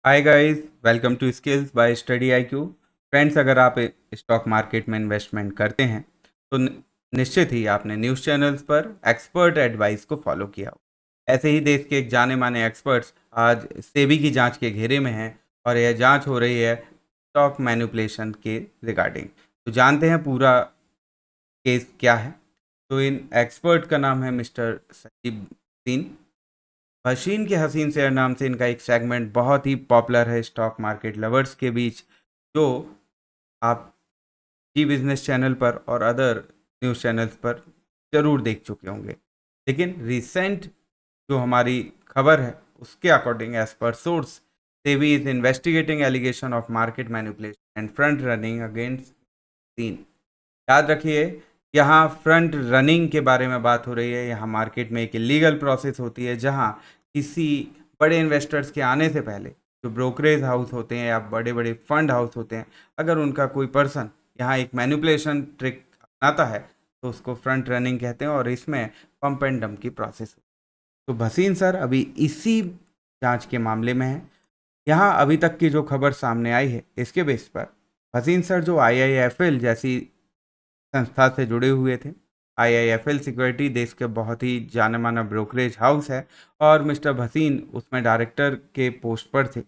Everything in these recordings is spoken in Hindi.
Hi guys, welcome to skills by study IQ. Friends, अगर आप स्टॉक मार्केट में इन्वेस्टमेंट करते हैं तो निश्चित ही आपने न्यूज़ चैनल्स पर एक्सपर्ट एडवाइस को फॉलो किया हो। ऐसे ही देश के एक जाने माने एक्सपर्ट्स आज सेबी की जांच के घेरे में हैं और यह जांच हो रही है स्टॉक मैनिपुलेशन के रिगार्डिंग। तो जानते हैं पूरा केस क्या है। तो इन एक्सपर्ट का नाम है मिस्टर सजीब सिंह। हसीन के हसीन शेयर नाम से इनका एक सेगमेंट बहुत ही पॉपुलर है स्टॉक मार्केट लवर्स के बीच, जो आप जी बिजनेस चैनल पर और अदर न्यूज़ चैनल्स पर ज़रूर देख चुके होंगे। लेकिन रिसेंट जो हमारी खबर है उसके according as per source, SEBI is investigating allegation of market manipulation and front running against seen. याद रखिए, यहाँ फ्रंट रनिंग के बारे में बात हो रही है। यहाँ मार्केट में एक इलीगल प्रोसेस होती है जहाँ किसी बड़े इन्वेस्टर्स के आने से पहले जो ब्रोकरेज हाउस होते हैं या बड़े बड़े फंड हाउस होते हैं, अगर उनका कोई पर्सन यहाँ एक मैनिपुलेशन ट्रिक अपनाता है तो उसको फ्रंट रनिंग कहते हैं और इसमें पंप एंड डंप की प्रोसेस। तो भसीन सर अभी इसी जांच के मामले में है। यहाँ अभी तक की जो खबर सामने आई है इसके बेस पर भसीन सर जो आईआईएफएल जैसी संस्था से जुड़े हुए थे। आईआईएफएल सिक्योरिटी देश के बहुत ही जाना माना ब्रोकरेज हाउस है और मिस्टर भसीन उसमें डायरेक्टर के पोस्ट पर थे।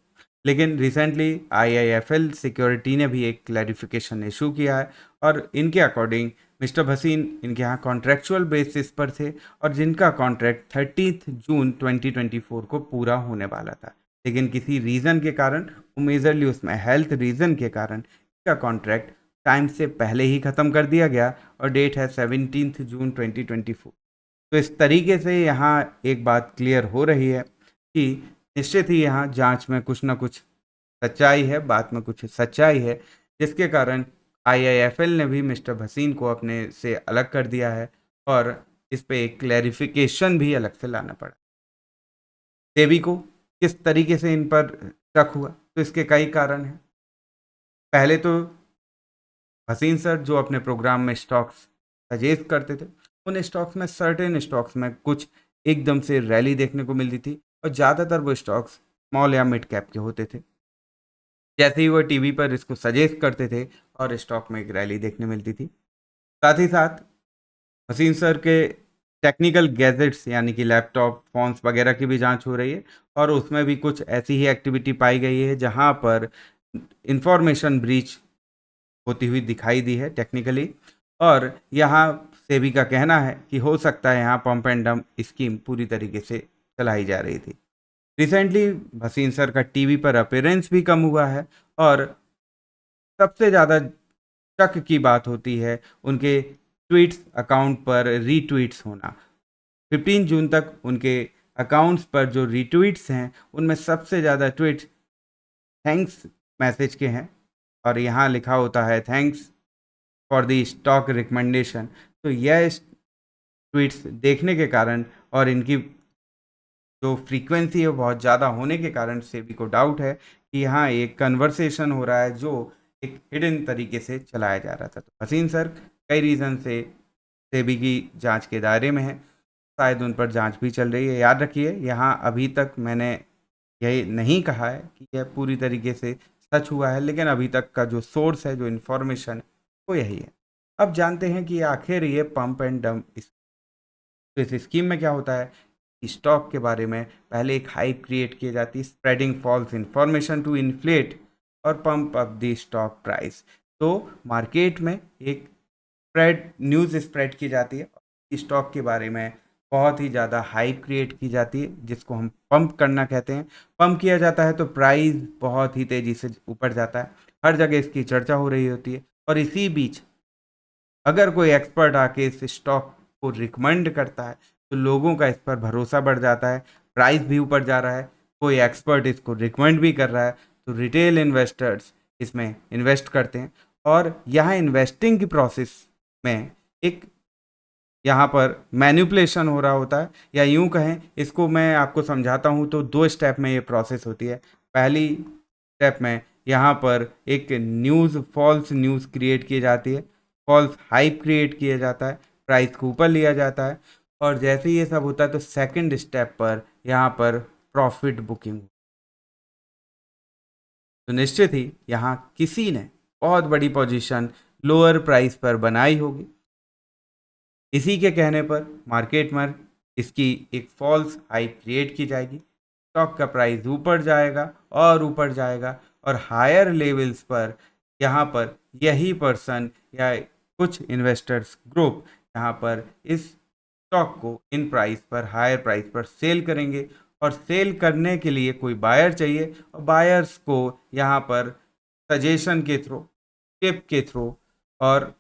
लेकिन रिसेंटली आईआईएफएल सिक्योरिटी ने भी एक क्लैरिफिकेशन इशू किया है और इनके अकॉर्डिंग मिस्टर भसीन इनके यहाँ कॉन्ट्रेक्चुअल बेसिस पर थे और जिनका कॉन्ट्रैक्ट 30 जून 2024 को पूरा होने वाला था। लेकिन किसी रीज़न के कारण, मेजरली उसमें हेल्थ रीज़न के कारण, इसका कॉन्ट्रैक्ट टाइम से पहले ही ख़त्म कर दिया गया और डेट है 17 जून 2024। तो इस तरीके से यहाँ एक बात क्लियर हो रही है कि निश्चित ही यहाँ जांच में कुछ ना कुछ सच्चाई है, बात में कुछ सच्चाई है, जिसके कारण आईआईएफएल ने भी मिस्टर भसीन को अपने से अलग कर दिया है और इस पे एक क्लैरिफिकेशन भी अलग से लाना पड़ा। सेबी को किस तरीके से इन पर शक हुआ, तो इसके कई कारण हैं। पहले तो हसीन सर जो अपने प्रोग्राम में स्टॉक्स सजेस्ट करते थे, उन स्टॉक्स में सर्टेन स्टॉक्स में कुछ एकदम से रैली देखने को मिलती थी और ज़्यादातर वो स्टॉक्स स्मॉल या मिड कैप के होते थे। जैसे ही वो टीवी पर इसको सजेस्ट करते थे और स्टॉक में एक रैली देखने मिलती थी। साथ ही साथ हसीन सर के टेक्निकल गैजेट्स यानी कि लैपटॉप, फ़ोन्स वगैरह की भी जांच हो रही है और उसमें भी कुछ ऐसी ही एक्टिविटी पाई गई है जहां पर इंफॉर्मेशन ब्रीच होती हुई दिखाई दी है टेक्निकली। और यहाँ सेबी का कहना है कि हो सकता है यहाँ पंप एंड डंप स्कीम पूरी तरीके से चलाई जा रही थी। रिसेंटली भसीन सर का टीवी पर अपीयरेंस भी कम हुआ है और सबसे ज़्यादा शक की बात होती है उनके ट्वीट्स अकाउंट पर रीट्वीट्स होना। 15 जून तक उनके अकाउंट्स पर जो रीट्वीट्स हैं उनमें सबसे ज़्यादा ट्वीट्स थैंक्स मैसेज के हैं और यहाँ लिखा होता है thanks for the stock recommendation. तो यह ट्वीट्स देखने के कारण और इनकी जो फ्रीक्वेंसी है बहुत ज़्यादा होने के कारण सेबी को डाउट है कि यहाँ एक कन्वर्सेशन हो रहा है जो एक हिडन तरीके से चलाया जा रहा था। तो हसीन सर कई रीज़न से सेबी की जांच के दायरे में है, शायद उन पर जांच भी चल रही है। याद रखिए, यहाँ अभी तक मैंने यही नहीं कहा है कि यह पूरी तरीके से सच हुआ है, लेकिन अभी तक का जो सोर्स है, जो इन्फॉर्मेशन है, वो यही है। अब जानते हैं कि आखिर ये पंप एंड डंप तो इस स्कीम में क्या होता है। स्टॉक के बारे में पहले एक हाइप क्रिएट की जाती है, spreading false information to inflate और pump up the stock price. तो मार्केट में एक स्प्रेड न्यूज़ स्प्रेड की जाती है, स्टॉक के बारे में बहुत ही ज़्यादा हाइप क्रिएट की जाती है जिसको हम पंप करना कहते हैं। पंप किया जाता है तो प्राइस बहुत ही तेज़ी से ऊपर जाता है, हर जगह इसकी चर्चा हो रही होती है। और इसी बीच अगर कोई एक्सपर्ट आके इस स्टॉक को रिकमेंड करता है तो लोगों का इस पर भरोसा बढ़ जाता है, प्राइस भी ऊपर जा रहा है, कोई एक्सपर्ट इसको रिकमेंड भी कर रहा है तो रिटेल इन्वेस्टर्स इसमें इन्वेस्ट करते हैं। और यहाँ इन्वेस्टिंग की प्रोसेस में एक यहाँ पर मैनिपुलेशन हो रहा होता है, या यूँ कहें, इसको मैं आपको समझाता हूँ तो दो स्टेप में ये प्रोसेस होती है। पहली स्टेप में यहाँ पर एक फॉल्स न्यूज़ क्रिएट की जाती है, फॉल्स हाइप क्रिएट किया जाता है, प्राइस को ऊपर लिया जाता है और जैसे ही ये सब होता है तो सेकंड स्टेप पर यहाँ पर प्रॉफिट बुकिंग तो निश्चित ही यहाँ किसी ने बहुत बड़ी पोजीशन लोअर प्राइस पर बनाई होगी। इसी के कहने पर मार्केट में इसकी एक फॉल्स हाइप क्रिएट की जाएगी, स्टॉक का प्राइस ऊपर जाएगा और ऊपर जाएगा और हायर लेवल्स पर यहाँ पर यही पर्सन या कुछ इन्वेस्टर्स ग्रुप यहाँ पर इस स्टॉक को इन प्राइस पर हायर प्राइस पर सेल करेंगे और सेल करने के लिए कोई बायर चाहिए और बायर्स को यहाँ पर सजेशन के थ्रू, टिप के थ्रू और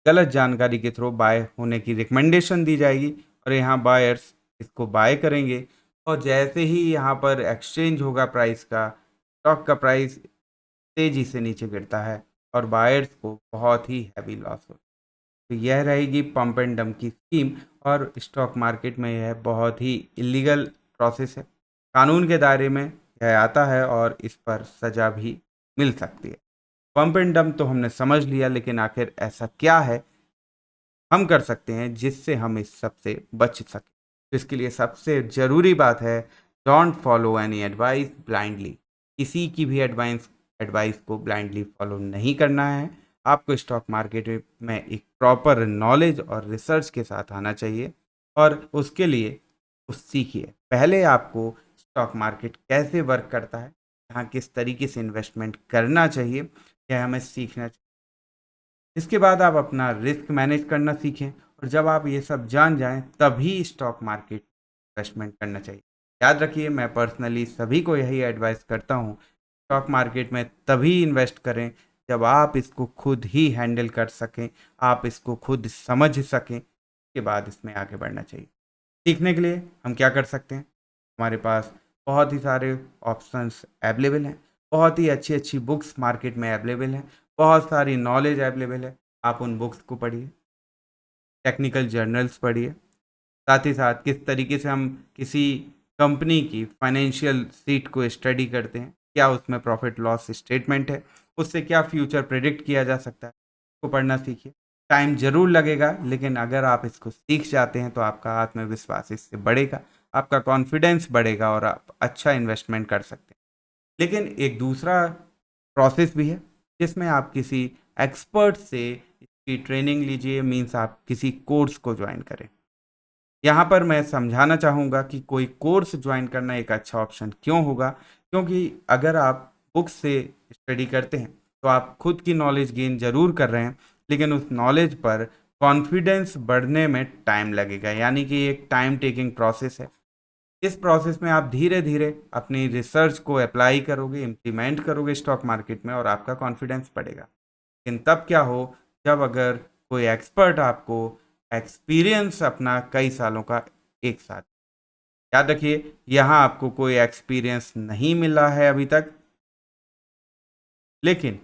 गलत जानकारी के थ्रू बाय होने की रिकमेंडेशन दी जाएगी और यहाँ बायर्स इसको बाय करेंगे और जैसे ही यहाँ पर एक्सचेंज होगा प्राइस का, स्टॉक का प्राइस तेजी से नीचे गिरता है और बायर्स को बहुत ही हैवी लॉस होता है। तो यह रहेगी पंप एंड डंप की स्कीम और स्टॉक मार्केट में यह बहुत ही इलीगल प्रोसेस है, कानून के दायरे में यह आता है और इस पर सज़ा भी मिल सकती है। पंप एंड डंप तो हमने समझ लिया, लेकिन आखिर ऐसा क्या है हम कर सकते हैं जिससे हम इस सब से बच सकें। तो इसके लिए सबसे ज़रूरी बात है, don't follow any advice blindly. किसी की भी एडवाइस को ब्लाइंडली फॉलो नहीं करना है। आपको स्टॉक मार्केट में एक प्रॉपर नॉलेज और रिसर्च के साथ आना चाहिए और उसके लिए कुछ सीखिए। पहले आपको स्टॉक मार्केट कैसे वर्क करता है, यहाँ किस तरीके से इन्वेस्टमेंट करना चाहिए, यह हमें सीखना चाहिए। इसके बाद आप अपना रिस्क मैनेज करना सीखें और जब आप ये सब जान जाएं तभी स्टॉक मार्केट इन्वेस्टमेंट करना चाहिए। याद रखिए, मैं पर्सनली सभी को यही एडवाइस करता हूँ, स्टॉक मार्केट में तभी इन्वेस्ट करें जब आप इसको खुद ही हैंडल कर सकें, आप इसको खुद समझ सकें, उसके बाद इसमें आगे बढ़ना चाहिए। सीखने के लिए हम क्या कर सकते हैं, हमारे पास बहुत ही सारे ऑप्शंस अवेलेबल हैं, बहुत ही अच्छी अच्छी बुक्स मार्केट में अवेलेबल हैं, बहुत सारी नॉलेज अवेलेबल है। आप उन बुक्स को पढ़िए, टेक्निकल जर्नल्स पढ़िए, साथ ही साथ किस तरीके से हम किसी कंपनी की फाइनेंशियल सीट को स्टडी करते हैं, क्या उसमें प्रॉफिट लॉस स्टेटमेंट है, उससे क्या फ्यूचर प्रेडिक्ट किया जा सकता है, उसको पढ़ना सीखिए। टाइम ज़रूर लगेगा, लेकिन अगर आप इसको सीख जाते हैं तो आपका आत्मविश्वास इससे बढ़ेगा, आपका कॉन्फिडेंस बढ़ेगा और आप अच्छा इन्वेस्टमेंट कर सकते हैं। लेकिन एक दूसरा प्रोसेस भी है जिसमें आप किसी एक्सपर्ट से इसकी ट्रेनिंग लीजिए, मीन्स आप किसी कोर्स को ज्वाइन करें। यहाँ पर मैं समझाना चाहूँगा कि कोई कोर्स ज्वाइन करना एक अच्छा ऑप्शन क्यों होगा, क्योंकि अगर आप बुक से स्टडी करते हैं तो आप खुद की नॉलेज गेन जरूर कर रहे हैं, लेकिन उस नॉलेज पर कॉन्फिडेंस बढ़ने में टाइम लगेगा, यानी कि एक टाइम टेकिंग प्रोसेस है। इस प्रोसेस में आप धीरे धीरे अपनी रिसर्च को अप्लाई करोगे, इम्प्लीमेंट करोगे स्टॉक मार्केट में और आपका कॉन्फिडेंस बढ़ेगा। लेकिन तब क्या हो, जब अगर कोई एक्सपर्ट आपको एक्सपीरियंस अपना कई सालों का एक साथ, याद रखिए यहाँ आपको कोई एक्सपीरियंस नहीं मिला है अभी तक, लेकिन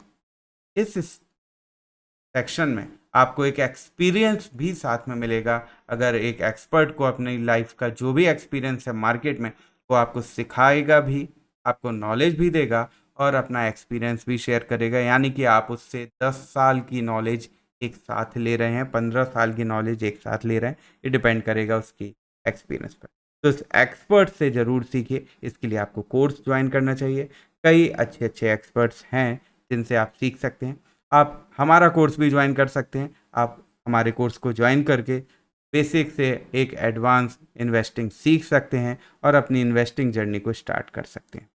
इस सेक्शन में आपको एक एक्सपीरियंस भी साथ में मिलेगा। अगर एक एक्सपर्ट को अपनी लाइफ का जो भी एक्सपीरियंस है मार्केट में, वो आपको सिखाएगा भी, आपको नॉलेज भी देगा और अपना एक्सपीरियंस भी शेयर करेगा, यानी कि आप उससे 10 साल की नॉलेज एक साथ ले रहे हैं, 15 साल की नॉलेज एक साथ ले रहे हैं, ये डिपेंड करेगा उसकी एक्सपीरियंस पर। तो इस एक्सपर्ट से ज़रूर सीखिए, इसके लिए आपको कोर्स ज्वाइन करना चाहिए। कई अच्छे अच्छे एक्सपर्ट्स हैं जिनसे आप सीख सकते हैं। आप हमारा कोर्स भी ज्वाइन कर सकते हैं। आप हमारे कोर्स को ज्वाइन करके बेसिक से एक एडवांस इन्वेस्टिंग सीख सकते हैं और अपनी इन्वेस्टिंग जर्नी को स्टार्ट कर सकते हैं।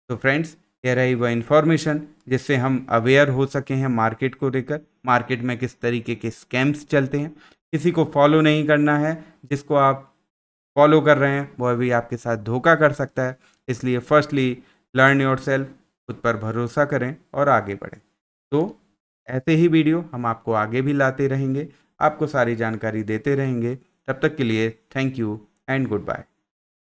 तो फ्रेंड्स, ये रही वह इन्फॉर्मेशन जिससे हम अवेयर हो सके हैं मार्केट को लेकर, मार्केट में किस तरीके के स्कैम्स चलते हैं। किसी को फॉलो नहीं करना है, जिसको आप फॉलो कर रहे हैं वह भी आपके साथ धोखा कर सकता है। इसलिए फर्स्टली लर्न योरसेल्फ, खुद पर भरोसा करें और आगे बढ़ें। तो ऐसे ही वीडियो हम आपको आगे भी लाते रहेंगे, आपको सारी जानकारी देते रहेंगे। तब तक के लिए thank you and good bye.